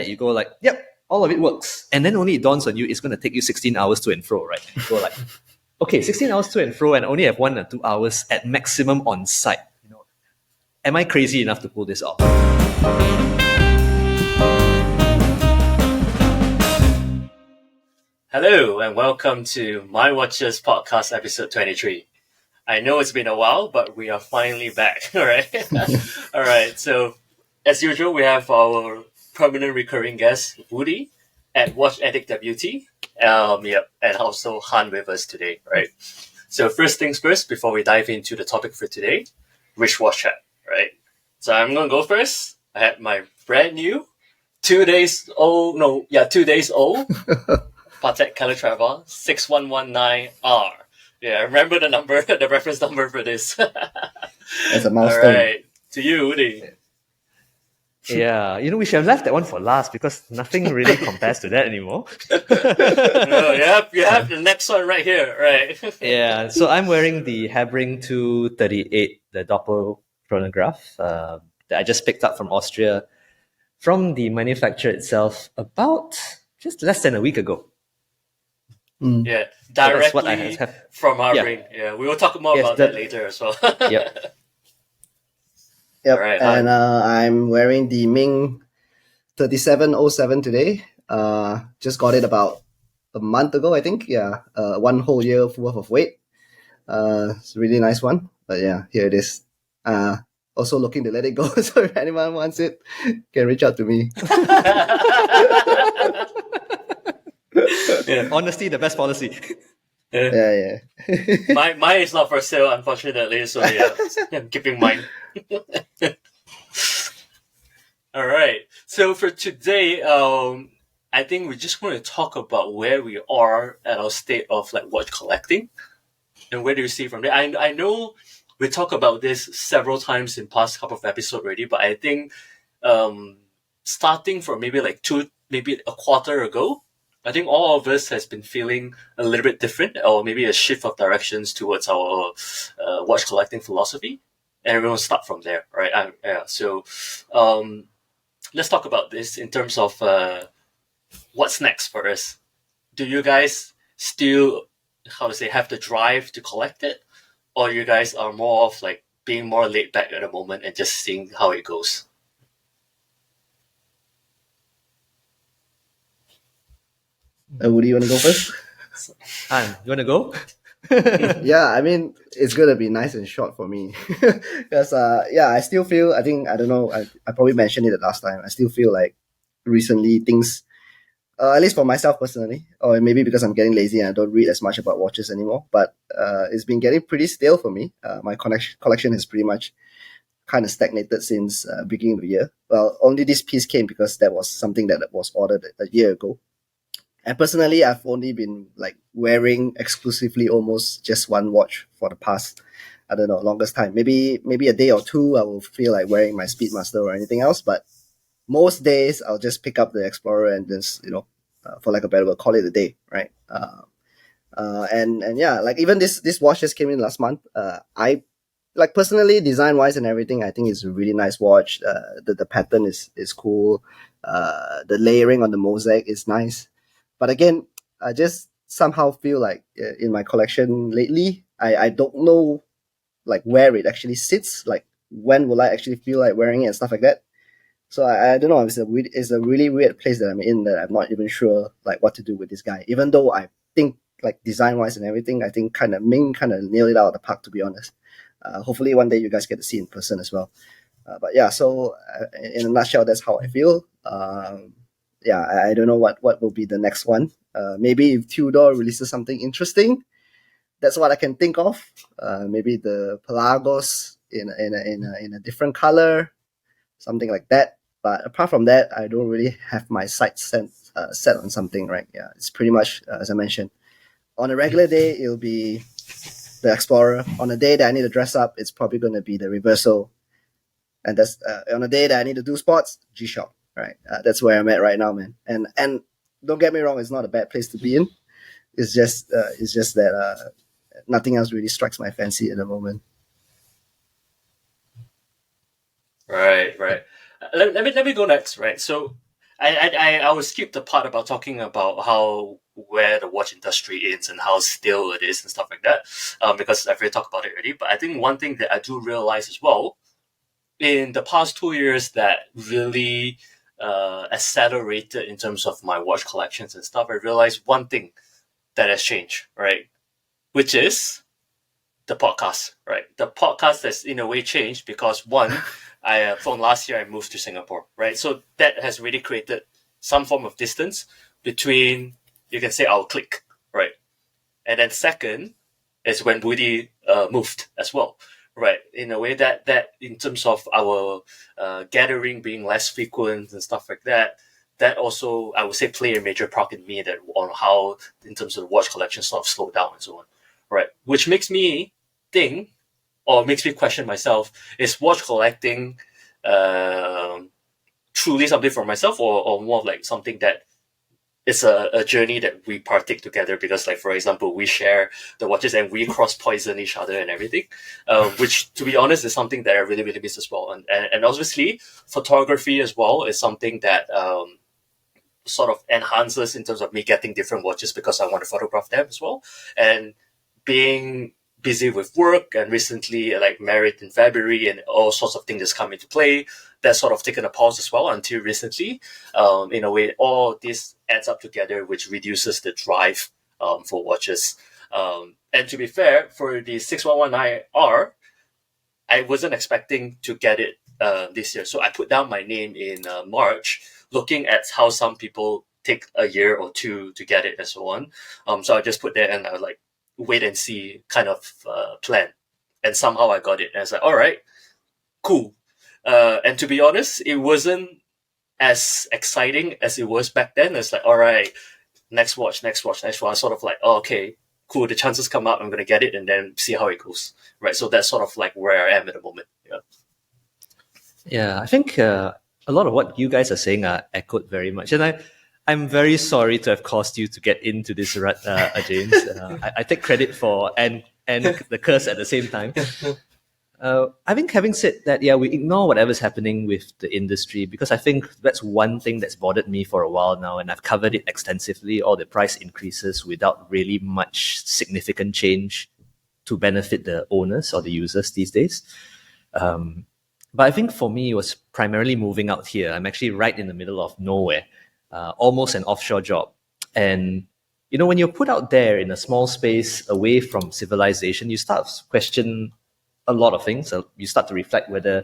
you go like, yep, all of it works. And then only it dawns on you, it's going to take you 16 hours to and fro, right? And you go like, okay, 16 hours to and fro and only have 1 or 2 hours at maximum on site. Am I crazy enough to pull this off? Hello and welcome to MyWatches podcast episode 23. I know it's been a while, but we are finally back. All right. All right. So as usual, we have our permanent recurring guest, Woody at Watch Addict WT. And also Han with us today. Right. So first things first, before we dive into the topic for today, Rich Watch Chat. Right. So I'm gonna go first. I had my brand new 2 days old. Patek Calatrava 6119R. Yeah, I remember the number, the reference number for this. That's a milestone. All right, to you, Woody. Yeah, we should have left that one for last because nothing really compares to that anymore. No, you have the next one right here, right? Yeah, so I'm wearing the Habring 238, the Doppel chronograph that I just picked up from Austria, from the manufacturer itself about just less than a week ago. Yeah, directly so what I have. from Habring. Yeah, we will talk more about that later as well. Yep. Yep. Right, and I'm wearing the Ming 3707 today. Just got it about a month ago, I think. Yeah, 1 whole year worth of weight. It's a really nice one. But yeah, here it is. Also looking to let it go. So if anyone wants it, can reach out to me. Yeah. Honesty, the best policy. Yeah. Mine is not for sale, unfortunately. So yeah, I'm keeping mine. All right. So for today, I think we just want to talk about where we are at our state of like watch collecting, and where do you see from there. I know we talked about this several times in past couple of episodes already, but I think starting from maybe a quarter ago, I think all of us has been feeling a little bit different, or maybe a shift of directions towards our watch collecting philosophy. And everyone will start from there, right? So let's talk about this in terms of what's next for us. Do you guys still, have the drive to collect it? Or you guys are more of like being more laid back at the moment and just seeing how it goes? Woody, you want to go first? Han, you want to go? Yeah, I mean, it's going to be nice and short for me. Because, I still feel, I don't know, I probably mentioned it last time. I still feel like recently things, at least for myself personally, or maybe because I'm getting lazy and I don't read as much about watches anymore, but it's been getting pretty stale for me. My collection has pretty much kind of stagnated since beginning of the year. Well, only this piece came because that was something that was ordered a year ago. And personally, I've only been like wearing exclusively almost just one watch for the past, I don't know, longest time. Maybe a day or two, I will feel like wearing my Speedmaster or anything else. But most days, I'll just pick up the Explorer and just, for like a better word, call it a day, right? And yeah, like even this watch just came in last month. I like personally, design wise and everything, I think it's a really nice watch. The pattern is cool. The layering on the mosaic is nice. But again, I just somehow feel like in my collection lately, I don't know like where it actually sits. Like when will I actually feel like wearing it and stuff like that. So I don't know. It's a really weird place that I'm in that I'm not even sure like what to do with this guy. Even though I think like design wise and everything, I think Ming kind of nailed it out of the park, to be honest. Hopefully one day you guys get to see in person as well. But yeah, so in a nutshell, that's how I feel. I don't know what will be the next one. Maybe if Tudor releases something interesting, that's what I can think of. Maybe the Pelagos in a different color, something like that. But apart from that, I don't really have my sights set on something, right? Yeah, it's pretty much as I mentioned. On a regular day, it'll be the Explorer. On a day that I need to dress up, it's probably going to be the Reversal. And that's on a day that I need to do sports, G-Shock. Right, that's where I'm at right now, man. And don't get me wrong, it's not a bad place to be in. It's just that nothing else really strikes my fancy at the moment. Right. Let me go next. Right. So I will skip the part about talking about how where the watch industry is and how still it is and stuff like that, because I've already talked about it already. But I think one thing that I do realize as well in the past 2 years that really accelerated in terms of my watch collections and stuff, I realized one thing that has changed, right? Which is the podcast, right? The podcast has in a way changed because one, from last year I moved to Singapore, right? So that has really created some form of distance between, you can say, our clique, right? And then second is when Woody moved as well, right? In a way that in terms of our gathering being less frequent and stuff like that, that also I would say play a major part in me that on how in terms of the watch collection sort of slowed down and so on, right? Which makes me think or makes me question myself: is watch collecting truly something for myself, or more of like something that it's a journey that we partake together because, like, for example, we share the watches and we cross poison each other and everything, which, to be honest, is something that I really, really miss as well. And obviously, photography as well is something that sort of enhances in terms of me getting different watches because I want to photograph them as well. And being busy with work and recently like married in February and all sorts of things just come into play, that's sort of taken a pause as well until recently. In a way, all this adds up together, which reduces the drive for watches. And to be fair, for the 6119R, I wasn't expecting to get it this year. So I put down my name in March, looking at how some people take a year or two to get it and so on. So I just put there and I was like, wait and see kind of plan. And somehow I got it. And I was like, all right, cool. And to be honest, it wasn't as exciting as it was back then. It's like, all right, next watch. I sort of like, oh, okay, cool. The chances come up, I'm going to get it and then see how it goes. Right. So that's sort of like where I am at the moment. Yeah. Yeah, I think a lot of what you guys are saying are echoed very much. And I'm very sorry to have caused you to get into this rut, James. I take credit for and the curse at the same time. I think having said that, yeah, we ignore whatever's happening with the industry because I think that's one thing that's bothered me for a while now, and I've covered it extensively, all the price increases without really much significant change to benefit the owners or the users these days. But I think for me, it was primarily moving out here. I'm actually right in the middle of nowhere, almost an offshore job. And, you know, when you're put out there in a small space away from civilization, you start to question a lot of things. So you start to reflect whether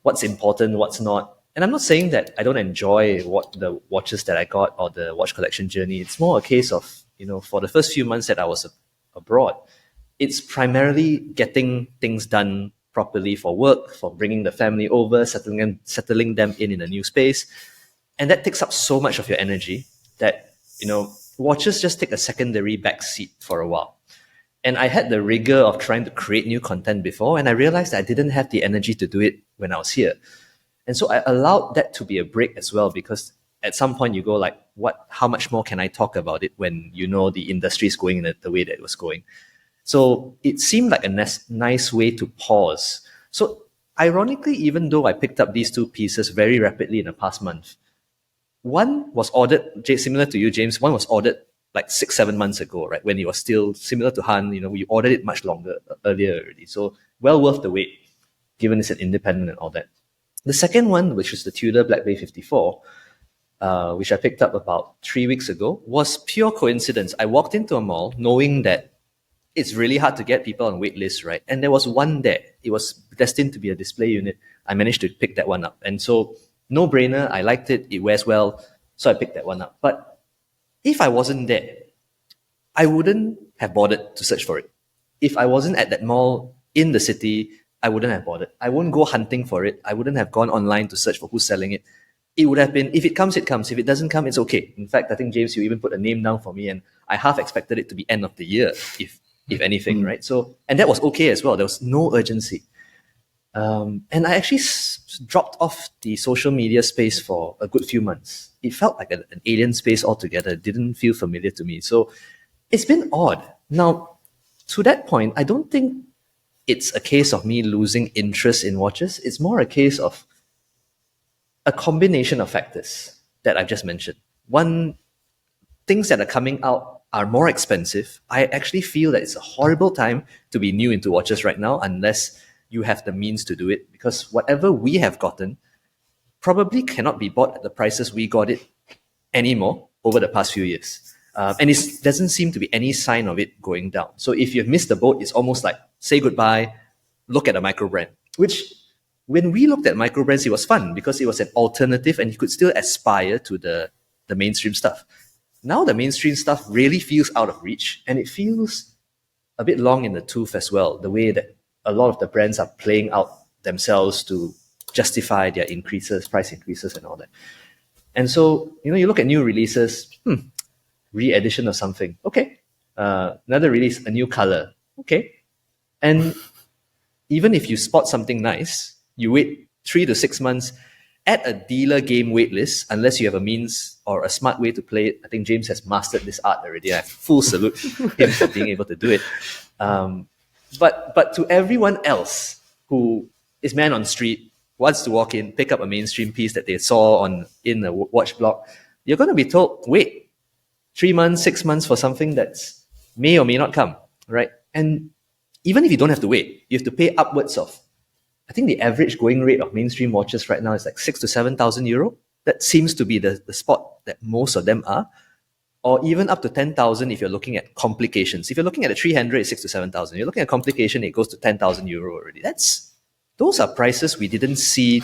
what's important, what's not. And I'm not saying that I don't enjoy what the watches that I got or the watch collection journey. It's more a case of, you know, for the first few months that I was abroad, it's primarily getting things done properly for work, for bringing the family over, settling them in a new space. And that takes up so much of your energy that, you know, watches just take a secondary backseat for a while. And I had the rigor of trying to create new content before, and I realized that I didn't have the energy to do it when I was here. And so I allowed that to be a break as well, because at some point you go like, how much more can I talk about it when you know the industry is going in the way that it was going? So it seemed like a nice way to pause. So ironically, even though I picked up these two pieces very rapidly in the past month, one was ordered, similar to you, James, one was ordered like 6-7 months ago, right? When it was still similar to Han, you know, we ordered it much earlier already. So well worth the wait, given it's an independent and all that. The second one, which is the Tudor Black Bay 54, which I picked up about 3 weeks ago, was pure coincidence. I walked into a mall knowing that it's really hard to get people on wait lists, right? And there was one there. It was destined to be a display unit. I managed to pick that one up. And so, no brainer, I liked it. It wears well. So I picked that one up. But if I wasn't there, I wouldn't have bothered to search for it. If I wasn't at that mall in the city, I wouldn't have bothered. I wouldn't go hunting for it. I wouldn't have gone online to search for who's selling it. It would have been, if it comes, it comes. If it doesn't come, it's okay. In fact, I think, James, you even put a name down for me, and I half expected it to be end of the year, if anything, right? So, and that was okay as well. There was no urgency. And I actually dropped off the social media space for a good few months. It felt like an alien space altogether. It didn't feel familiar to me. So it's been odd. Now, to that point, I don't think it's a case of me losing interest in watches. It's more a case of a combination of factors. that I've just mentioned. One, things that are coming out are more expensive. I actually feel that it's a horrible time to be new into watches right now unless you have the means to do it, because whatever we have gotten probably cannot be bought at the prices we got it anymore over the past few years. And it doesn't seem to be any sign of it going down. So if you've missed the boat, it's almost like say goodbye, look at a micro brand, which when we looked at micro brands, it was fun because it was an alternative and you could still aspire to the mainstream stuff. Now the mainstream stuff really feels out of reach, and it feels a bit long in the tooth as well, the way that a lot of the brands are playing out themselves to justify their price increases and all that. And so, you look at new releases, re-edition of something, okay. Another release, a new color, okay. And even if you spot something nice, you wait 3 to 6 months at a dealer game wait list, unless you have a means or a smart way to play it. I think James has mastered this art already. I have full salute him for being able to do it. But to everyone else who is man on street, wants to walk in, pick up a mainstream piece that they saw in a watch blog, you're going to be told, wait 3 months, 6 months for something that's may or may not come, right? And even if you don't have to wait, you have to pay upwards of, I think the average going rate of mainstream watches right now is like 6,000 to 7,000 euro. That seems to be the spot that most of them are, or even up to 10,000 if you're looking at complications. If you're looking at a 300, it's 6,000 to 7,000. You're looking at complication, it goes to 10,000 euro already. Those are prices we didn't see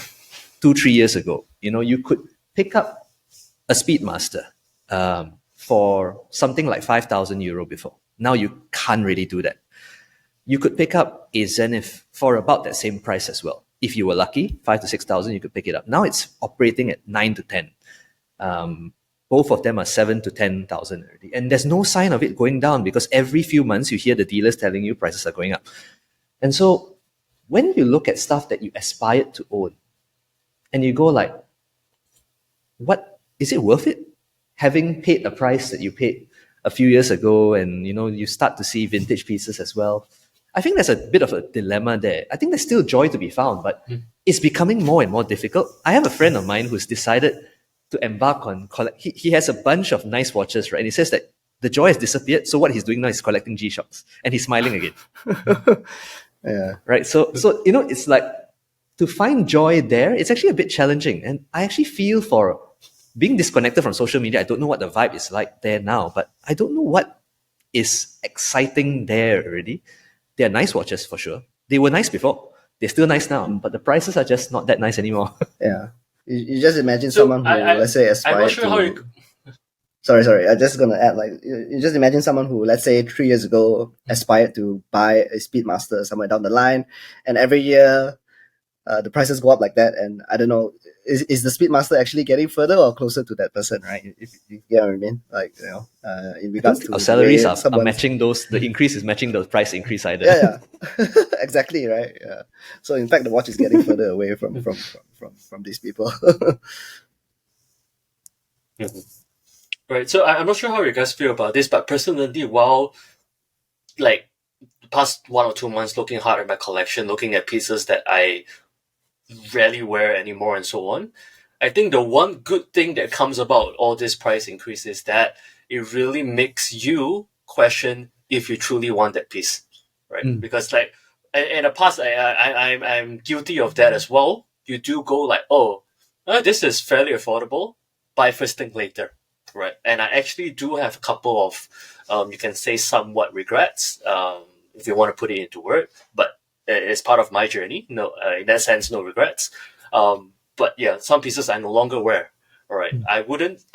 2-3 years ago. You could pick up a Speedmaster for something like 5,000 euro before. Now you can't really do that. You could pick up a Zenith for about that same price as well. If you were lucky, 5,000 to 6,000, you could pick it up. Now it's operating at 9,000 to 10,000. Both of them are 7,000 to 10,000 already. And there's no sign of it going down because every few months you hear the dealers telling you prices are going up. And so when you look at stuff that you aspired to own and you go like, what, is it worth it? Having paid a price that you paid a few years ago, and you start to see vintage pieces as well. I think there's a bit of a dilemma there. I think there's still joy to be found, but it's becoming more and more difficult. I have a friend of mine who's decided to embark on he has a bunch of nice watches, right? And he says that the joy has disappeared. So what he's doing now is collecting G-Shocks, and he's smiling again. Yeah. Right. So it's like to find joy there, it's actually a bit challenging. And I actually feel for being disconnected from social media. I don't know what the vibe is like there now, but I don't know what is exciting there already. They're nice watches for sure. They were nice before. They're still nice now, but the prices are just not that nice anymore. Yeah. You just imagine someone who, let's say, aspired I'm not sure to... how you... Sorry. I'm just going to add, you just imagine someone who, let's say, 3 years ago aspired to buy a Speedmaster somewhere down the line, and every year the prices go up like that, and I don't know, is the Speedmaster actually getting further or closer to that person, right? If you get what I mean? In regards to... Our salaries are matching those, the increase is matching the price increase either. Yeah. Exactly, right? Yeah. So in fact, the watch is getting further away from these people. Mm-hmm. Right. So I'm not sure how you guys feel about this, but personally, while the past 1 or 2 months looking hard at my collection, looking at pieces that I rarely wear anymore and so on, I think the one good thing that comes about all this price increase is that it really makes you question if you truly want that piece, right? Because in the past, I'm guilty of that as well. You do go this is fairly affordable, buy first thing later, right? And I actually do have a couple of, you can say somewhat regrets, if you want to put it into word, but it's part of my journey. No, in that sense, no regrets. But yeah, some pieces I no longer wear. All right.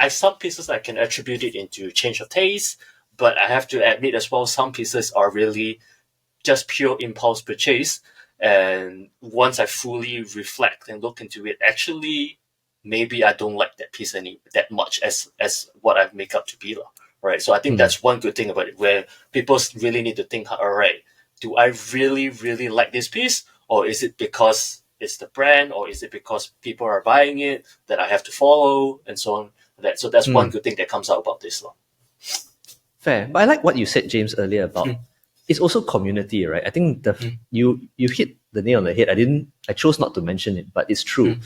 Some pieces I can attribute it into change of taste, but I have to admit as well, some pieces are really just pure impulse purchase. And once I fully reflect and look into it, actually, maybe I don't like that piece that much as what I've make up to be. Right. So I think that's one good thing about it, where people really need to think, all right, do I really, really like this piece? Or is it because it's the brand, or is it because people are buying it that I have to follow, and so on? So that's one good thing that comes out about this. Fair. But I like what you said, James, earlier about it's also community, right? I think you hit the nail on the head. I chose not to mention it, but it's true.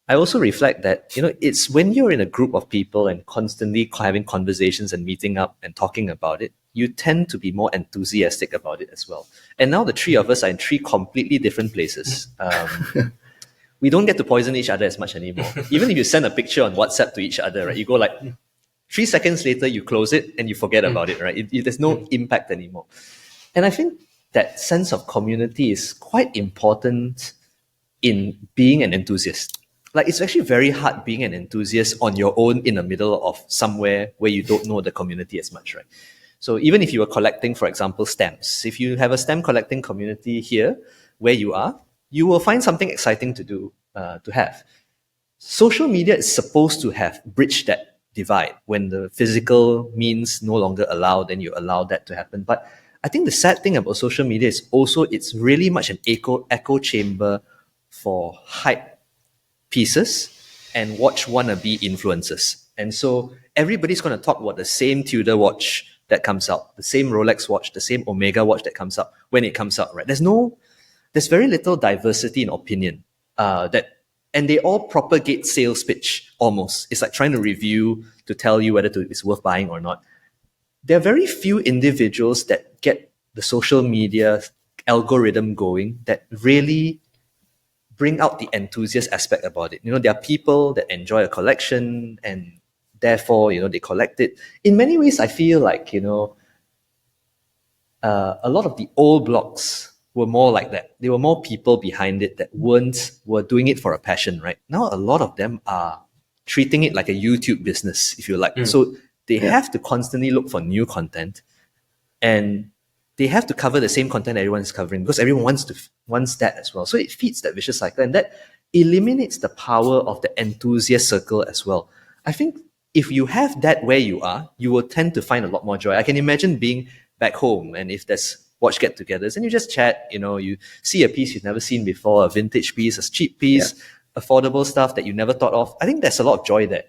I also reflect that, it's when you're in a group of people and constantly having conversations and meeting up and talking about it, you tend to be more enthusiastic about it as well. And now the three of us are in three completely different places. We don't get to poison each other as much anymore. Even if you send a picture on WhatsApp to each other, right? You go like 3 seconds later, you close it and you forget about it, right? There's no impact anymore. And I think that sense of community is quite important in being an enthusiast. Like, it's actually very hard being an enthusiast on your own in the middle of somewhere where you don't know the community as much, right? So even if you are collecting, for example, stamps, if you have a stamp collecting community here where you are, you will find something exciting to do, to have. Social media is supposed to have bridged that divide. When the physical means no longer allow, then you allow that to happen. But I think the sad thing about social media is also it's really much an echo chamber for hype pieces and watch wannabe influencers. And so everybody's going to talk about the same Tudor watch that comes out, the same Rolex watch, the same Omega watch that comes out when it comes out, right? There's very little diversity in opinion, and they all propagate sales pitch almost. It's like trying to review to tell you whether it's worth buying or not. There are very few individuals that get the social media algorithm going that really bring out the enthusiast aspect about it. There are people that enjoy a collection and therefore, they collect it. In many ways, I feel like, a lot of the old blogs were more like that. There were more people behind it that were doing it for a passion, right? Now, a lot of them are treating it like a YouTube business, if you like. So they have to constantly look for new content, and they have to cover the same content everyone is covering because everyone wants that as well. So it feeds that vicious cycle, and that eliminates the power of the enthusiast circle as well. I think if you have that where you are, you will tend to find a lot more joy. I can imagine being back home, and if there's watch get-togethers, and you just chat, you see a piece you've never seen before, a vintage piece, a cheap piece, affordable stuff that you never thought of. I think there's a lot of joy there.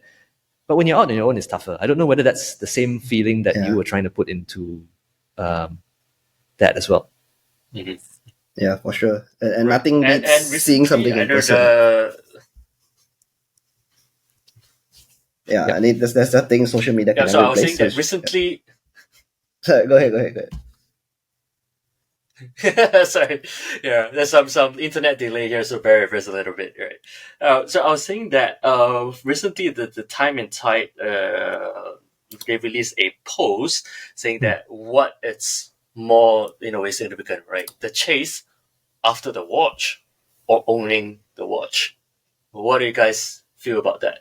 But when you're out on your own, it's tougher. I don't know whether that's the same feeling that you were trying to put into that as well. Mm-hmm. Yeah, for sure. And nothing beats seeing something in person. I mean, that's the thing social media can so I was replace. saying that recently... Sorry, go ahead. Sorry, there's some internet delay here, so bear with us a little bit, right? So I was saying that recently the Time and Tide they released a post saying that what it's more in a way significant, right? The chase after the watch or owning the watch. What do you guys feel about that?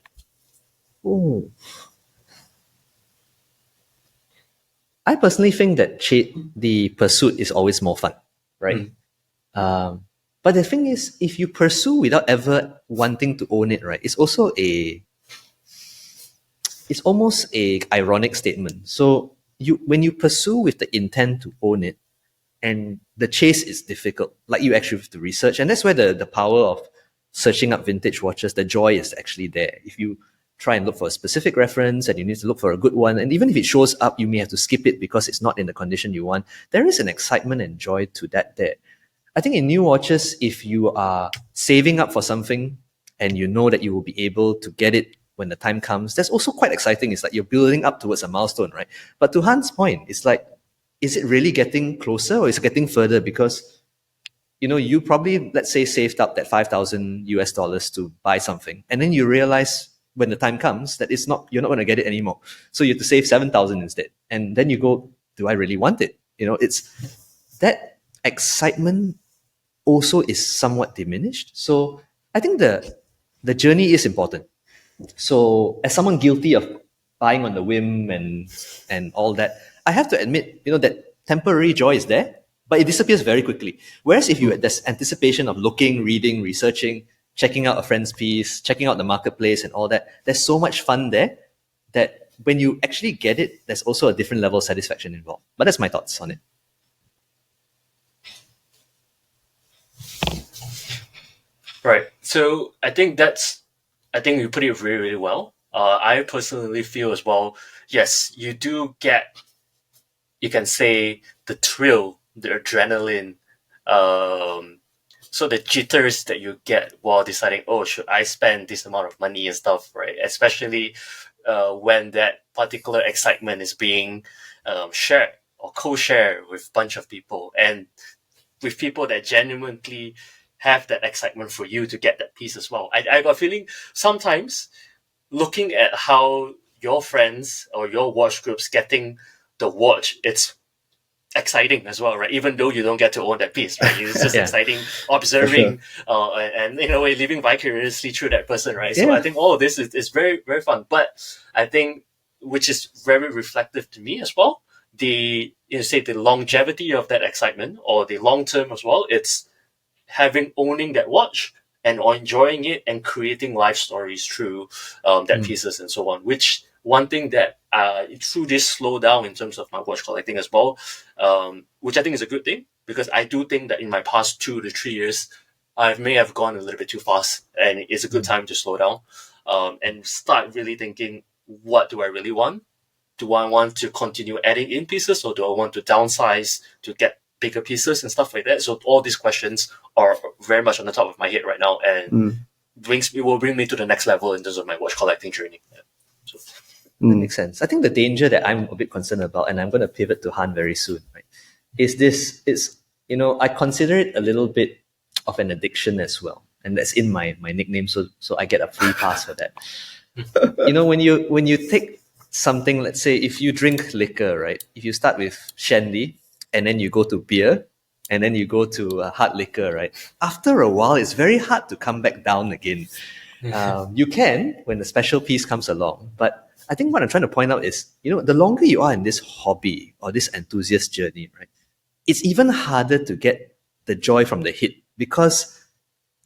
Ooh. I personally think that the pursuit is always more fun, right? But the thing is, if you pursue without ever wanting to own it, right, it's almost a ironic statement. So when you pursue with the intent to own it, and the chase is difficult, like you actually have to research, and that's where the power of searching up vintage watches, the joy is actually there. If you try and look for a specific reference and you need to look for a good one, and even if it shows up, you may have to skip it because it's not in the condition you want. There is an excitement and joy to that there. I think in new watches, if you are saving up for something and you know that you will be able to get it when the time comes, that's also quite exciting. It's like you're building up towards a milestone, right? But to Han's point, it's like, is it really getting closer or is it getting further? Because, you probably, let's say, saved up that $5,000 to buy something, and then you realize when the time comes that you're not going to get it anymore. So you have to save 7,000 instead. And then you go, do I really want it? It's that excitement also is somewhat diminished. So I think the journey is important. So as someone guilty of buying on the whim and all that, I have to admit, that temporary joy is there, but it disappears very quickly. Whereas if you had this anticipation of looking, reading, researching, checking out a friend's piece, checking out the marketplace and all that, there's so much fun there that when you actually get it, there's also a different level of satisfaction involved. But that's my thoughts on it. Right. So I think you put it really, really well. I personally feel as well, yes, you do get, you can say, the thrill, the adrenaline, So the jitters that you get while deciding, oh, should I spend this amount of money and stuff, right? Especially when that particular excitement is being shared or co-shared with a bunch of people, and with people that genuinely have that excitement for you to get that piece as well. I got a feeling sometimes looking at how your friends or your watch groups getting the watch, it's exciting as well, right? Even though you don't get to own that piece, right? It's just Yeah. exciting observing and in a way living vicariously through that person, right? So Yeah. I think all of this is very, very fun. But I think, which is very reflective to me as well, the longevity of that excitement or the long term as well, it's owning that watch and enjoying it and creating life stories through that pieces and so on. Which one thing that through this slowdown in terms of my watch collecting as well, which I think is a good thing, because I do think that in my past 2 to 3 years, I may have gone a little bit too fast, and it's a good time to slow down and start really thinking, what do I really want? Do I want to continue adding in pieces, or do I want to downsize to get bigger pieces and stuff like that? So all these questions are very much on the top of my head right now, and will bring me to the next level in terms of my watch collecting journey. Yeah. So, That makes sense. I think the danger that I'm a bit concerned about, and I'm going to pivot to Han very soon, right, is this, I consider it a little bit of an addiction as well. And that's in my nickname, so I get a free pass for that. When you take something, let's say if you drink liquor, right? If you start with shandy and then you go to beer and then you go to hard liquor, right? After a while, it's very hard to come back down again. You can when the special piece comes along, but I think what I'm trying to point out is, the longer you are in this hobby or this enthusiast journey, right, it's even harder to get the joy from the hit, because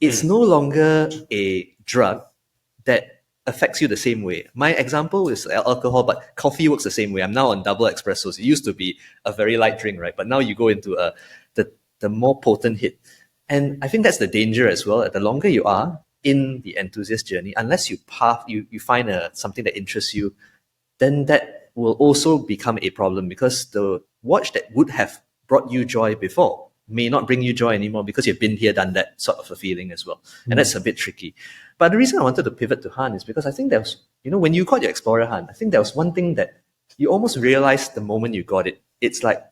it's no longer a drug that affects you the same way. My example is alcohol, but coffee works the same way. I'm now on double espressos. It used to be a very light drink, right? But now you go into the more potent hit. And I think that's the danger as well. The longer you are in the enthusiast journey, unless you find something that interests you, then that will also become a problem, because the watch that would have brought you joy before may not bring you joy anymore, because you've been here, done that sort of a feeling as well. And that's a bit tricky. But the reason I wanted to pivot to Han is because I think there was, when you got your Explorer Han, I think there was one thing that you almost realized the moment you got it. It's like,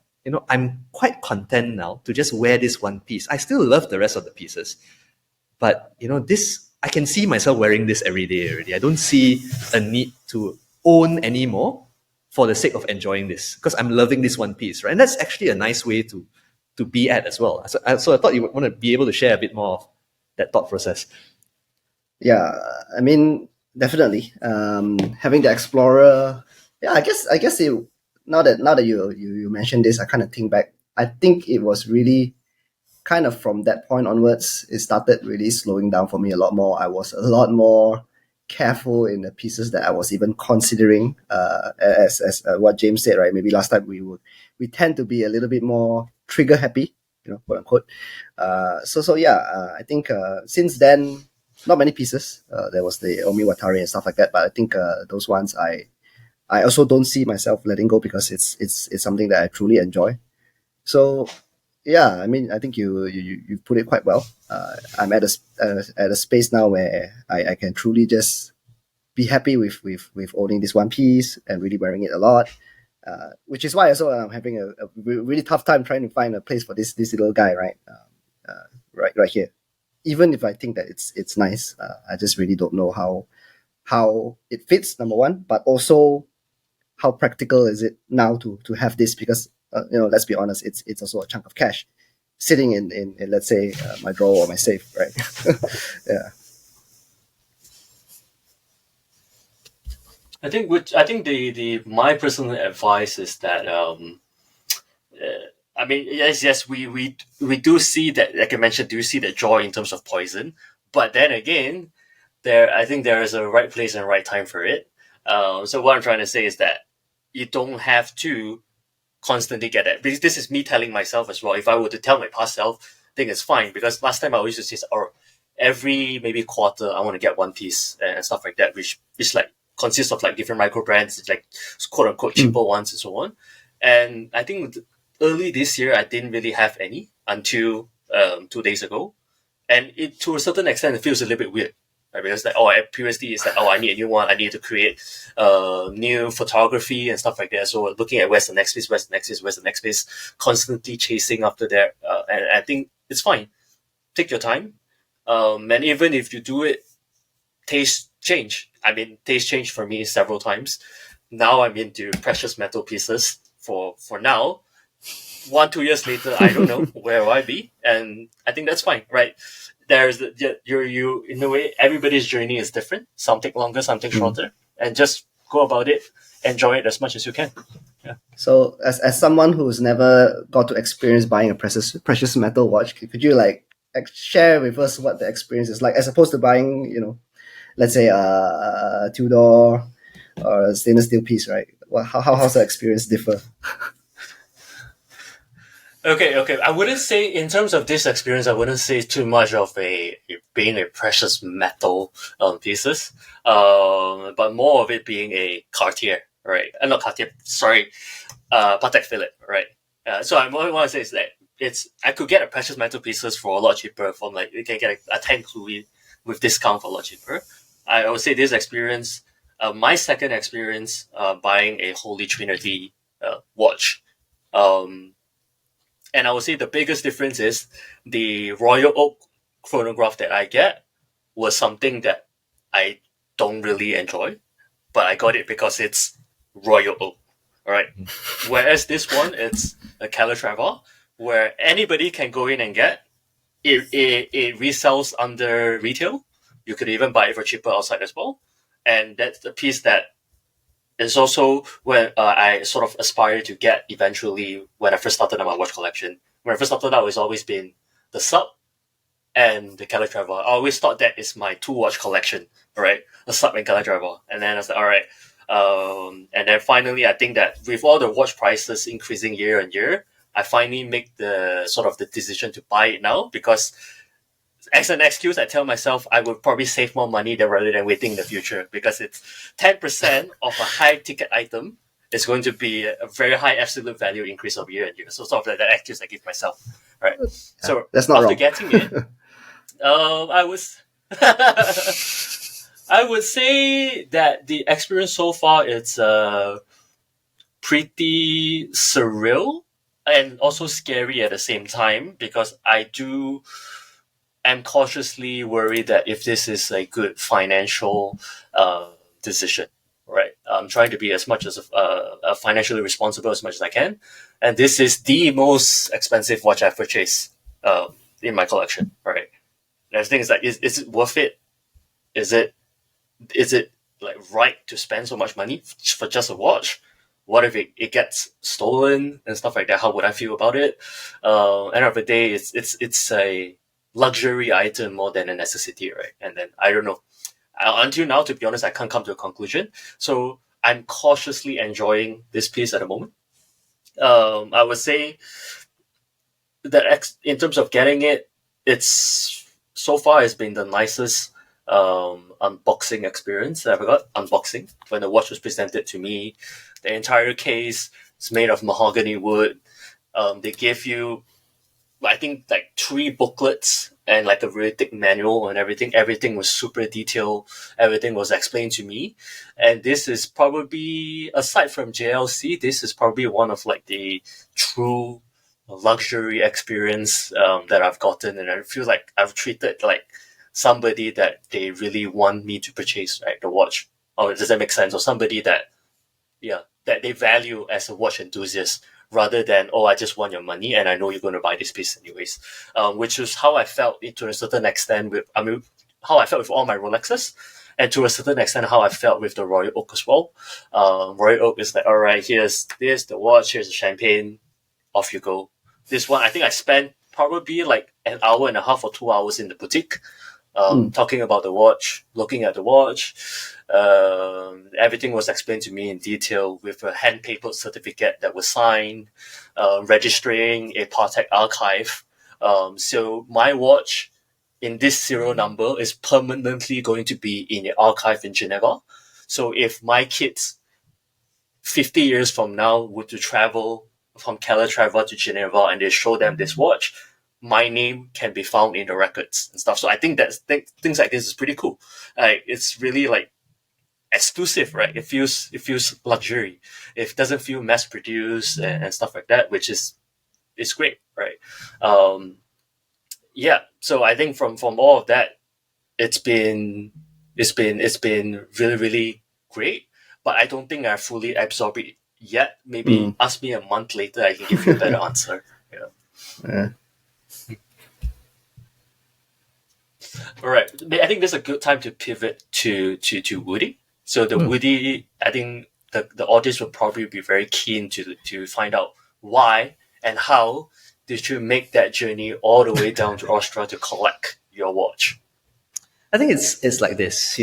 I'm quite content now to just wear this one piece. I still love the rest of the pieces, but this, I can see myself wearing this every day already. I don't see a need to own anymore for the sake of enjoying this, because I'm loving this one piece, right? And that's actually a nice way to be at as well. So I thought you would want to be able to share a bit more of that thought process. Yeah, I mean, definitely. Having the Explorer, yeah, I guess it. Now that you mentioned this, I kind of think back. I think it was really kind of from that point onwards, it started really slowing down for me a lot more. I was a lot more careful in the pieces that I was even considering. As what James said, right? Maybe last time we tend to be a little bit more trigger happy, quote unquote. I think since then, not many pieces. There was the Omi Watari and stuff like that, but I think those ones I also don't see myself letting go, because it's something that I truly enjoy. So yeah, I mean, I think you put it quite well. I'm at a space now where I can truly just be happy with owning this one piece and really wearing it a lot. Which is why also I'm having a really tough time trying to find a place for this little guy, right? Right here. Even if I think that it's nice, I just really don't know how it fits, number one, but also how practical is it now to have this, because let's be honest, it's also a chunk of cash sitting in let's say my drawer or my safe, right? Yeah. I think the my personal advice is that I mean, yes, we do see that, like I mentioned, do see that joy in terms of poison, but then again, I think there is a right place and right time for it. So what I'm trying to say is that you don't have to constantly get it. Because this is me telling myself as well. If I were to tell my past self, I think it's fine, because last time I used to say, or every maybe quarter I want to get one piece and stuff like that, which like consists of like different micro brands, it's like quote unquote cheaper ones and so on. And I think early this year I didn't really have any until 2 days ago. And it, to a certain extent, it feels a little bit weird. Right? Because previously it's like, I need a new one. I need to create new photography and stuff like that. So looking at where's the next piece, where's the next piece, where's the next piece, constantly chasing after that. And I think it's fine. Take your time. And even if you do it, taste change. I mean, taste change for me several times. Now I'm into precious metal pieces for now. 1-2 years later, I don't know where will I be, and I think that's fine, right? There's you in a way, everybody's journey is different. Some take longer, some take shorter, and just go about it, enjoy it as much as you can. Yeah. So, as someone who's never got to experience buying a precious metal watch, could you share with us what the experience is like, as opposed to buying, let's say a Tudor or a stainless steel piece, right? How's the experience differ? Okay. I wouldn't say, in terms of this experience, I wouldn't say too much of being a precious metal pieces, but more of it being a Cartier, right? Not Cartier, sorry, Patek Philippe, right? So I want to say is that I could get a precious metal pieces for a lot cheaper. From you can get a 10 Louis with discount for a lot cheaper. I would say this experience, my second experience, buying a Holy Trinity watch. And I would say the biggest difference is the Royal Oak chronograph that I get was something that I don't really enjoy, but I got it because it's Royal Oak, right? Whereas this one, it's a Calatrava, where anybody can go in and get. It resells under retail. You could even buy it for cheaper outside as well. And that's the piece that is also where I sort of aspire to get eventually when I first started on my watch collection. When I first started out, it's always been the Sub and the Calatrava. I always thought that is my 2-watch collection, right? The Sub and Calatrava. And then I was like, all right. And then finally, I think that with all the watch prices increasing year on year, I finally make the decision to buy it now, because as an excuse, I tell myself I would probably save more money rather than waiting in the future, because it's 10% of a high ticket item is going to be a very high absolute value increase of year on year. So sort of like that excuse I give myself, right? So that's not after wrong. getting it, I would say that the experience so far, it's pretty surreal and also scary at the same time, because I'm cautiously worried that if this is a good financial decision, right? I'm trying to be as much as financially responsible as much as I can, and this is the most expensive watch I've purchased in my collection, right? And the thing is that is it worth it? Is it like right to spend so much money for just a watch? What if it gets stolen and stuff like that? How would I feel about it? End of the day, it's a luxury item more than a necessity, right? And then I don't know. Until now, to be honest, I can't come to a conclusion. So I'm cautiously enjoying this piece at the moment. I would say that in terms of getting it, it's so far has been the nicest unboxing experience that I've got. Unboxing, when the watch was presented to me, the entire case is made of mahogany wood. They gave you, I think, like 3 booklets and like a really thick manual and everything. Everything was super detailed. Everything was explained to me. And this is probably, aside from JLC, this is probably one of like the true luxury experience that I've gotten. And I feel like I've treated like somebody that they really want me to purchase, right, the watch. Or does that make sense? Or somebody that they value as a watch enthusiast, rather than, I just want your money and I know you're going to buy this piece anyways. Which is how I felt to a certain extent how I felt with all my Rolexes, and to a certain extent how I felt with the Royal Oak as well. Royal Oak is like, all right, here's the watch, here's the champagne, off you go. This one, I think I spent probably like an hour and a half or 2 hours in the boutique, talking about the watch, looking at the watch. Everything was explained to me in detail with a hand-papered certificate that was signed, registering a Patek archive. So my watch in this serial number is permanently going to be in the archive in Geneva. So if my kids 50 years from now were to travel from Calatrava to Geneva and they show them this watch, my name can be found in the records and stuff. So I think things like this is pretty cool. Like it's really like exclusive, right? It feels luxury. It doesn't feel mass produced and stuff like that, which is great, right? Yeah. So I think from all of that, it's been really really great. But I don't think I fully absorbed it yet. Maybe ask me a month later, I can give you a better answer. Yeah. Yeah. All right. I think this is a good time to pivot to Woody. So the Woody, I think the audience will probably be very keen to find out why and how did you make that journey all the way down to Austria to collect your watch? I think it's like this,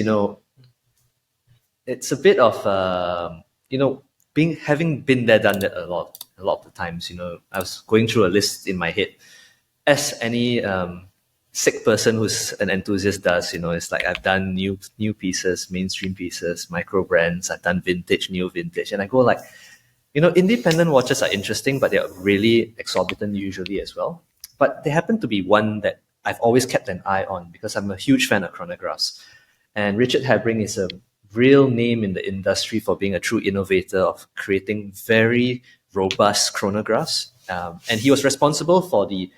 it's a bit of having been there, done that a lot of the times. I was going through a list in my head, as any sick person who's an enthusiast does. It's like I've done new pieces, mainstream pieces, micro brands. I've done vintage, new vintage, and I go like, independent watches are interesting, but they're really exorbitant usually as well. But they happen to be one that I've always kept an eye on because I'm a huge fan of chronographs. And Richard Habring is a real name in the industry for being a true innovator of creating very robust chronographs. And he was responsible for the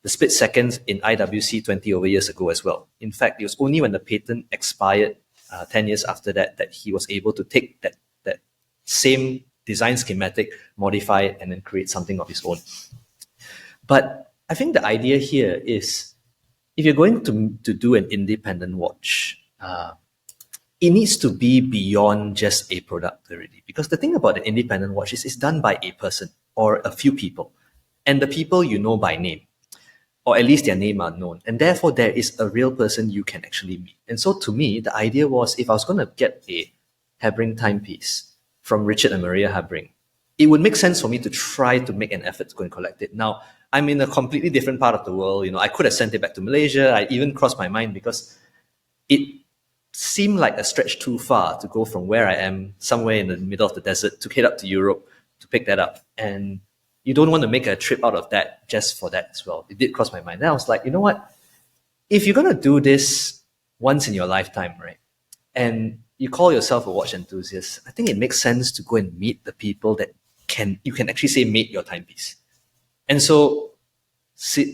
split seconds in IWC 20 over years ago as well. In fact, it was only when the patent expired 10 years after that he was able to take that same design schematic, modify it, and then create something of his own. But I think the idea here is, if you're going to do an independent watch, it needs to be beyond just a product already. Because the thing about an independent watch is it's done by a person or a few people. And the people you know by name, or at least their name are known. And therefore, there is a real person you can actually meet. And so to me, the idea was, if I was going to get a Habring timepiece from Richard and Maria Habring, it would make sense for me to try to make an effort to go and collect it. Now, I'm in a completely different part of the world. I could have sent it back to Malaysia. I even crossed my mind because it seemed like a stretch too far to go from where I am, somewhere in the middle of the desert, to head up to Europe to pick that up. And you don't want to make a trip out of that just for that as well. It did cross my mind. Then I was like, you know what? If you're going to do this once in your lifetime, right, and you call yourself a watch enthusiast, I think it makes sense to go and meet the people that you can actually say made your timepiece. And so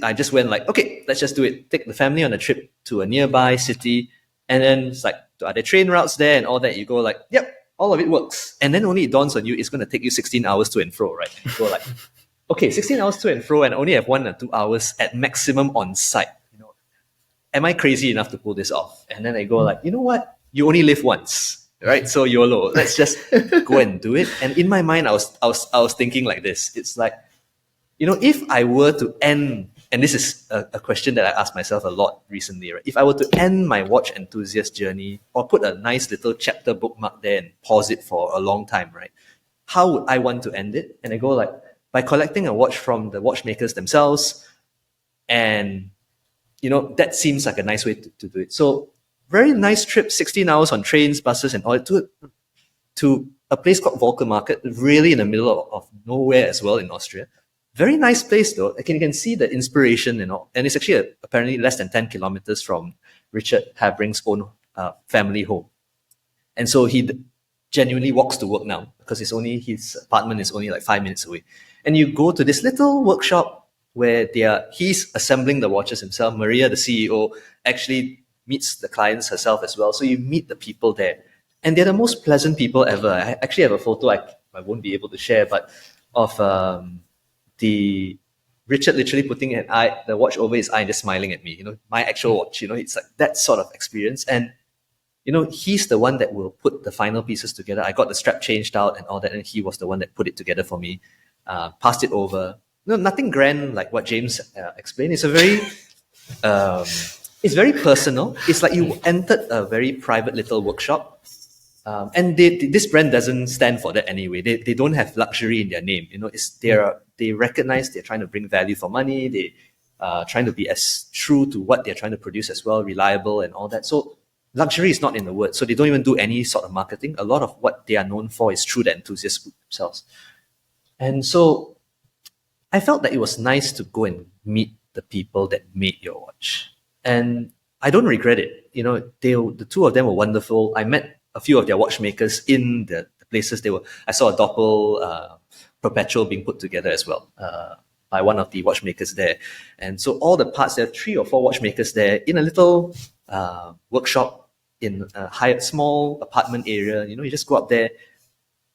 I just went like, okay, let's just do it. Take the family on a trip to a nearby city. And then it's like, are there train routes there and all that? You go like, yep, all of it works. And then only it dawns on you, it's going to take you 16 hours to and fro, right? You go like, okay, 16 hours to and fro and only have 1 or 2 hours at maximum on site. Am I crazy enough to pull this off? And then I go like, you know what? You only live once, right? So YOLO, let's just go and do it. And in my mind, I was thinking like this. It's like, if I were to end, and this is a question that I asked myself a lot recently, right? If I were to end my watch enthusiast journey or put a nice little chapter bookmark there and pause it for a long time, right? How would I want to end it? And I go like, by collecting a watch from the watchmakers themselves. And, that seems like a nice way to do it. So very nice trip, 16 hours on trains, buses and all that to a place called Volker Market, really in the middle of nowhere as well in Austria. Very nice place though. You can see the inspiration and all. And it's actually apparently less than 10 kilometers from Richard Habring's own family home. And so he genuinely walks to work now because his apartment is only like 5 minutes away. And you go to this little workshop where he's assembling the watches himself. Maria, the CEO, actually meets the clients herself as well. So you meet the people there. And they're the most pleasant people ever. I actually have a photo I won't be able to share, but of the Richard literally putting the watch over his eye and just smiling at me, my actual watch, it's like that sort of experience. And, he's the one that will put the final pieces together. I got the strap changed out and all that, and he was the one that put it together for me, passed it over. Nothing grand like what James explained. It's it's very personal. It's like you entered a very private little workshop. And this brand doesn't stand for that anyway. They don't have luxury in their name. They recognize they're trying to bring value for money. They are trying to be as true to what they're trying to produce as well, reliable and all that. So luxury is not in the word. So they don't even do any sort of marketing. A lot of what they are known for is through the enthusiast group themselves. And so I felt that it was nice to go and meet the people that made your watch. And I don't regret it. The two of them were wonderful. I met a few of their watchmakers in the places they were. I saw a Doppel perpetual being put together as well by one of the watchmakers there. And so all the parts, there are 3 or 4 watchmakers there in a little workshop in a small apartment area. You just go up there.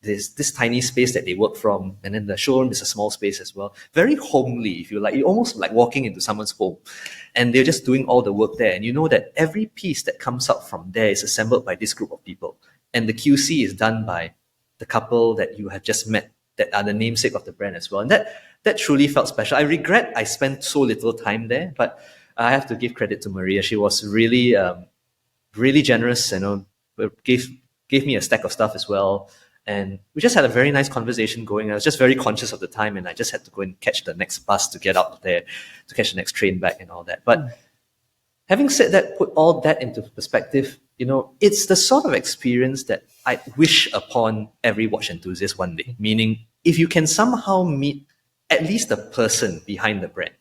There's this tiny space that they work from, and then the showroom is a small space as well. Very homely, if you like. You almost like walking into someone's home, and they're just doing all the work there. And you know that every piece that comes out from there is assembled by this group of people, and the QC is done by the couple that you have just met, that are the namesake of the brand as well. And that truly felt special. I regret I spent so little time there, but I have to give credit to Maria. She was really, really generous. Gave me a stack of stuff as well. And we just had a very nice conversation going. I was just very conscious of the time, and I just had to go and catch the next bus to get out there, to catch the next train back and all that. But having said that, put all that into perspective, it's the sort of experience that I wish upon every watch enthusiast one day. Meaning, if you can somehow meet at least the person behind the brand.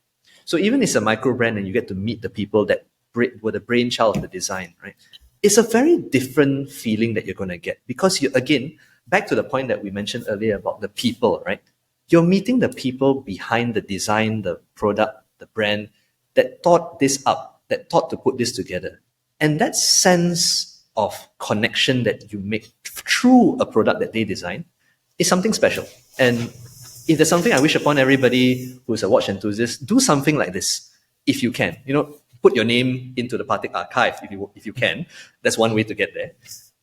So even if it's a micro brand and you get to meet the people that were the brainchild of the design, right? It's a very different feeling that you're going to get, because again, back to the point that we mentioned earlier about the people, right? You're meeting the people behind the design, the product, the brand that thought this up, that thought to put this together. And that sense of connection that you make through a product that they design is something special. And if there's something I wish upon everybody who's a watch enthusiast, do something like this if you can. Put your name into the Patek archive if you can. That's one way to get there.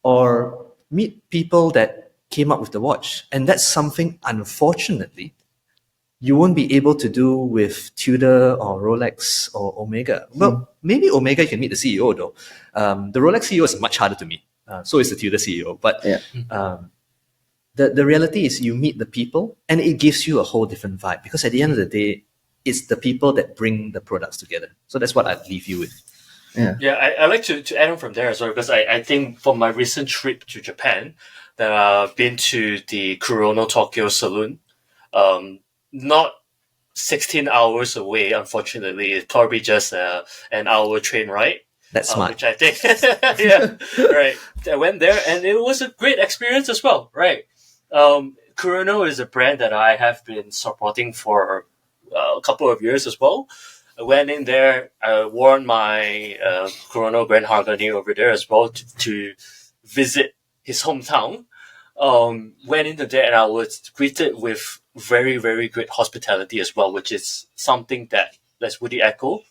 Or meet people that came up with the watch. And that's something, unfortunately, you won't be able to do with Tudor or Rolex or Omega. Well, maybe Omega you can meet the CEO though. The Rolex CEO is much harder to meet. So is the Tudor CEO. But the reality is you meet the people, and it gives you a whole different vibe, because at the end of the day, it's the people that bring the products together. So that's what I'd leave you with. Yeah, I like to add on from there as well, because I think for my recent trip to Japan, that I've been to the Kurono Tokyo Saloon, not 16 hours away, unfortunately. It's probably just an hour train ride. That's smart. Which I think, yeah, right. I went there and it was a great experience as well, right? Kurono is a brand that I have been supporting for a couple of years as well. I went in there, I wore my Kurono Grand Harmony over there as well to visit his hometown. Went into there and I was greeted with very, very great hospitality as well, which is something that, let's Woody echo,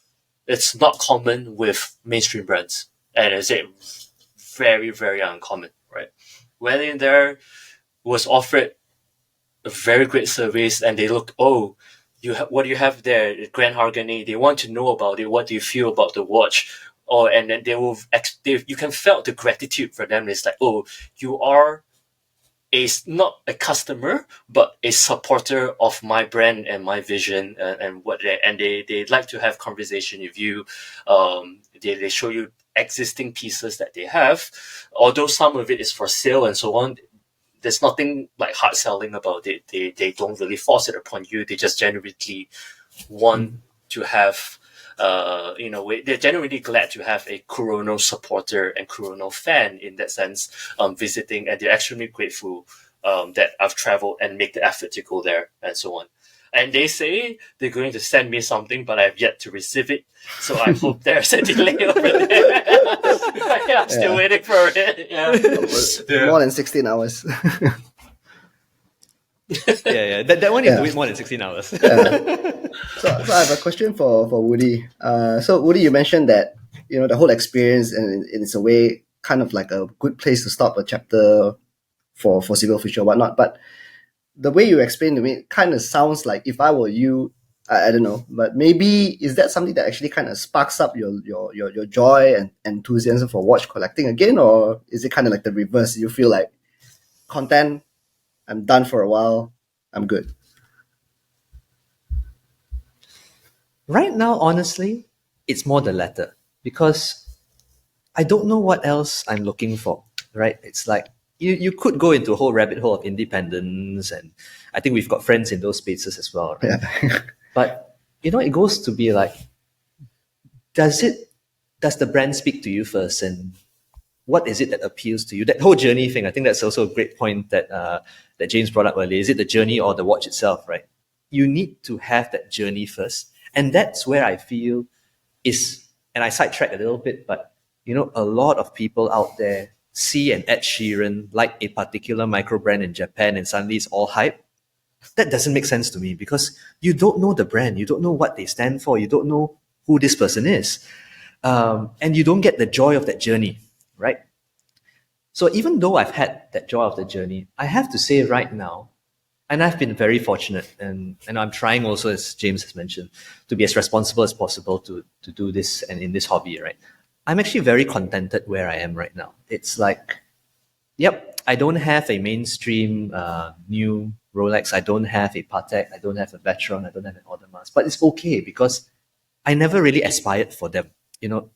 it's not common with mainstream brands. And it's very, very uncommon, right? Went in there, was offered a very great service, and they looked, what do you have there? Grand Harmony. They want to know about it. What do you feel about the watch? And then you can felt the gratitude for them. It's like, you are not a customer, but a supporter of my brand and my vision and they like to have conversation with you. They show you existing pieces that they have, although some of it is for sale and so on. There's nothing like hard selling about it. They don't really force it upon you. They just genuinely want to have, they're genuinely glad to have a Kurono supporter and Kurono fan in that sense, visiting, and they're extremely grateful that I've traveled and make the effort to go there and so on. And they say they're going to send me something, but I've yet to receive it. So I hope there's a delay over there. I'm still waiting for it. More than 16 hours. That one you have to wait more than 16 hours. So I have a question for Woody. So Woody, you mentioned that the whole experience, and it's a way kind of like a good place to stop a chapter for Civil Fish or whatnot. But the way you explained to me, it kind of sounds like if I were you, I don't know, but maybe is that something that actually kind of sparks up your joy and enthusiasm for watch collecting again, or is it kind of like the reverse? You feel like content, I'm done for a while, I'm good. Right now, honestly, it's more the latter, because I don't know what else I'm looking for, right? It's like you could go into a whole rabbit hole of independence, and I think we've got friends in those spaces as well, right? Yeah. But, it goes to be like, does the brand speak to you first, and what is it that appeals to you? That whole journey thing, I think that's also a great point that that James brought up earlier. Is it the journey or the watch itself, right? You need to have that journey first, and that's where I feel is, and I sidetrack a little bit, but a lot of people out there see an Ed Sheeran like a particular micro brand in Japan, and suddenly it's all hype. That doesn't make sense to me, because you don't know the brand, you don't know what they stand for, you don't know who this person is, and you don't get the joy of that journey, right? So even though I've had that joy of the journey, I have to say right now, and I've been very fortunate, and I'm trying also, as James has mentioned, to be as responsible as possible to do this and in this hobby, right? I'm actually very contented where I am right now. It's like, yep, I don't have a mainstream new Rolex, I don't have a Patek, I don't have a Vacheron, I don't have an Audemars, but it's okay because I never really aspired for them.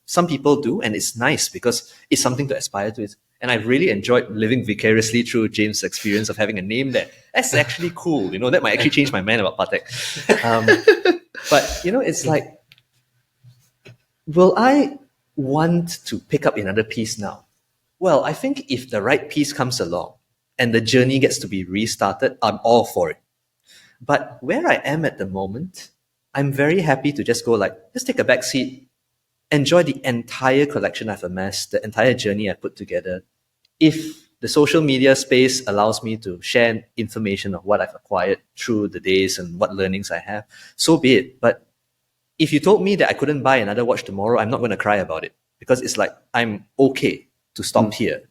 Some people do, and it's nice because it's something to aspire to. And I've really enjoyed living vicariously through James' experience of having a name there. That's actually cool. That might actually change my mind about Patek. But, it's like, will I want to pick up another piece now? Well, I think if the right piece comes along and the journey gets to be restarted, I'm all for it. But where I am at the moment, I'm very happy to just go just take a back seat, enjoy the entire collection I've amassed, the entire journey I've put together. If the social media space allows me to share information of what I've acquired through the days and what learnings I have, so be it. But if you told me that I couldn't buy another watch tomorrow, I'm not going to cry about it, because it's like, I'm okay to stop here.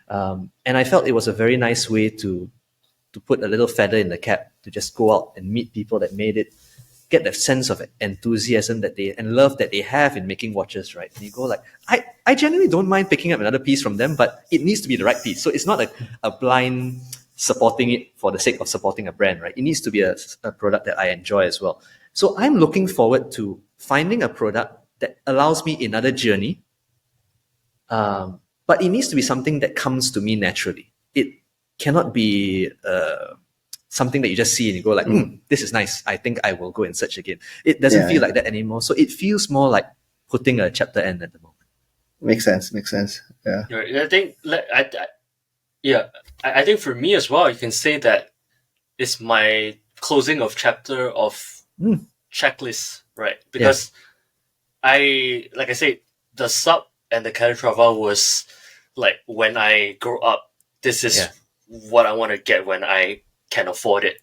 And I felt it was a very nice way to put a little feather in the cap, to just go out and meet people that made it, get that sense of enthusiasm and love that they have in making watches, right? And you go I generally don't mind picking up another piece from them, but it needs to be the right piece. So it's not a blind supporting it for the sake of supporting a brand, right? It needs to be a product that I enjoy as well. So I'm looking forward to finding a product that allows me another journey, but it needs to be something that comes to me naturally. It cannot be something that you just see and you go this is nice, I think I will go and search again. It doesn't feel like that anymore. So it feels more like putting a chapter end at the moment. Makes sense. Yeah. I think, I think for me as well, you can say that it's my closing of chapter of checklist, right? Because I said, the sub and the Calatrava was like, when I grow up, this is what I want to get when I can afford it.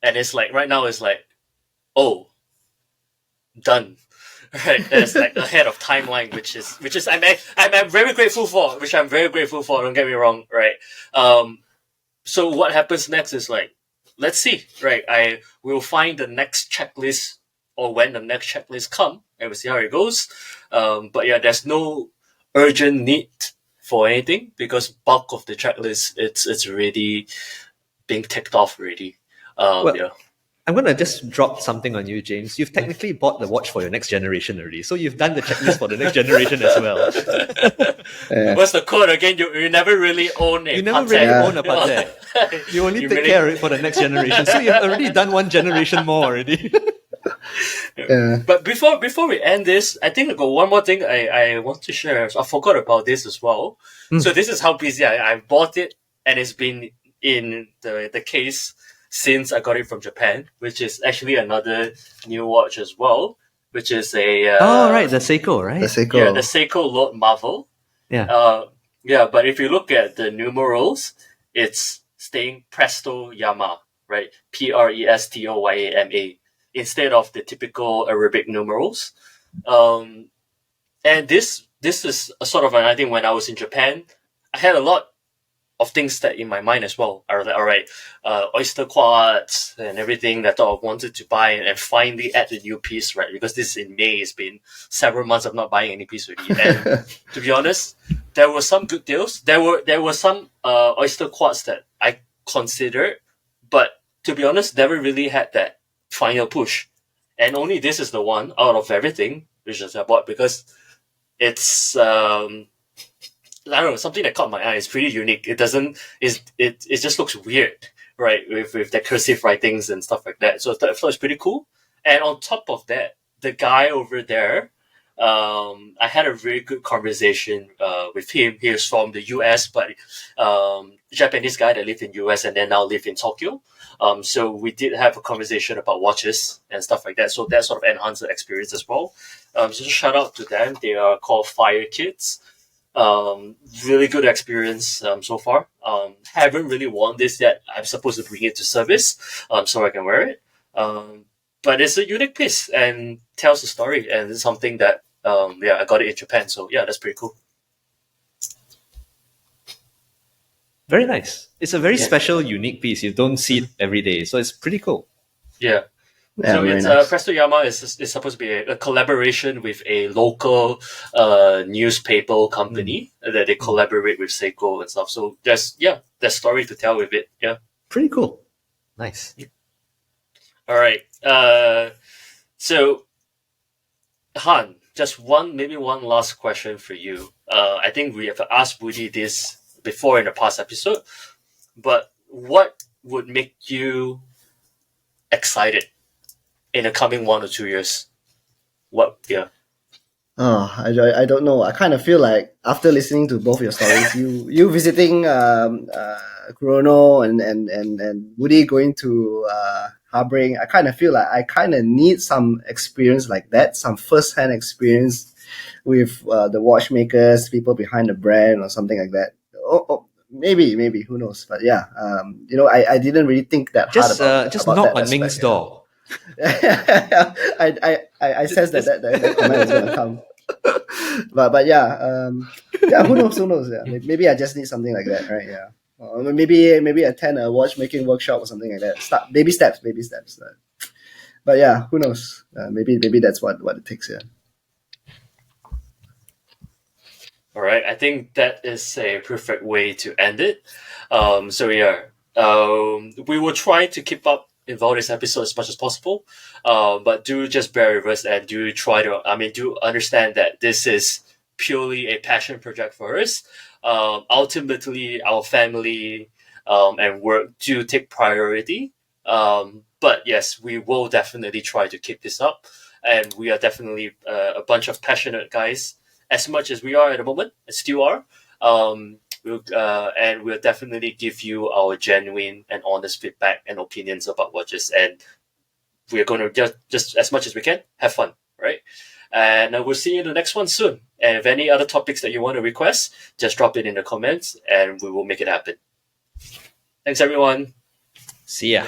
And it's like, right now it's like, oh, done. Right? That's like ahead of timeline, which is I'm very grateful for, don't get me wrong, right? So what happens next is like, let's see, right? I will find the next checklist, or when the next checklist come, and we'll see how it goes. But yeah, there's no urgent need for anything, because bulk of the checklist, it's already being ticked off already. I'm going to just drop something on you, James. You've technically bought the watch for your next generation already. So you've done the checklist for the next generation as well. What's the quote again? You never really own a You never Patek. really own a Patek. You only take care of it for the next generation. So you've already done one generation more already. But before we end this, I think I got one more thing I want to share. I forgot about this as well. So this is how busy I bought it, and it's been in the case since I got it from Japan, which is actually another new watch as well, which is a the Seiko, right? The Seiko. Yeah, the Seiko Lord Marvel. But if you look at the numerals, it's staying Presto Yama, right? Prestoyama, instead of the typical Arabic numerals. And this is a sort of an, I think when I was in Japan, I had a lot of things that in my mind as well. I was like, all right, oyster quartz and everything that I thought I wanted to buy, and finally add the new piece, right? Because this is in May, it's been several months of not buying any piece already. And to be honest, there were some good deals. There were some oyster quartz that I considered, but to be honest, never really had that final push. And only this is the one out of everything which I bought, because it's I don't know, something that caught my eye. It's pretty unique. It just looks weird, right? With the cursive writings and stuff like that. So I thought it was pretty cool. And on top of that, the guy over there, I had a very good conversation with him. He is from the US, but Japanese guy that lived in US and then now live in Tokyo. So we did have a conversation about watches and stuff like that. So that sort of enhanced the experience as well. So shout out to them. They are called Fire Kids. Really good experience so far. Haven't really worn this yet. I'm supposed to bring it to service so I can wear it. But it's a unique piece and tells a story, and it's something that I got it in Japan. So yeah, that's pretty cool. Very nice. It's a very Yeah. special, unique piece. You don't see it every day, so it's pretty cool. Yeah. Yeah, So very it's nice. Presto Yama is supposed to be a collaboration with a local newspaper company that they collaborate with Seiko and stuff. So there's story to tell with it. Yeah. Pretty cool. Nice. All right. So Han, just one last question for you. I think we have asked Woody this before in the past episode, but what would make you excited in the coming 1 or 2 years? What? Yeah. Oh, I don't know. I kind of feel like after listening to both your stories, you visiting Kurono and Woody going to Harbring, I kind of feel like I kind of need some experience like that, some first-hand experience with the watchmakers, people behind the brand, or something like that. Maybe, who knows? But yeah, I didn't really think that hard Just about knock that on aspect, Ming's yeah. door. I sense that comment is gonna come. but yeah, who knows? Yeah, maybe I just need something like that, right? Yeah, or maybe attend a watchmaking workshop or something like that. Start baby steps. But yeah, who knows? Maybe that's what it takes. Yeah. All right. I think that is a perfect way to end it. So yeah, we will try to keep up in this episode as much as possible. But do just bear with us and do understand that this is purely a passion project for us. Ultimately, our family and work do take priority. But yes, we will definitely try to keep this up. And we are definitely a bunch of passionate guys, as much as we are at the moment, and still are. And we'll definitely give you our genuine and honest feedback and opinions about watches. And we're going to just as much as we can, have fun, right? And we'll see you in the next one soon. And if any other topics that you want to request, just drop it in the comments and we will make it happen. Thanks, everyone. See ya.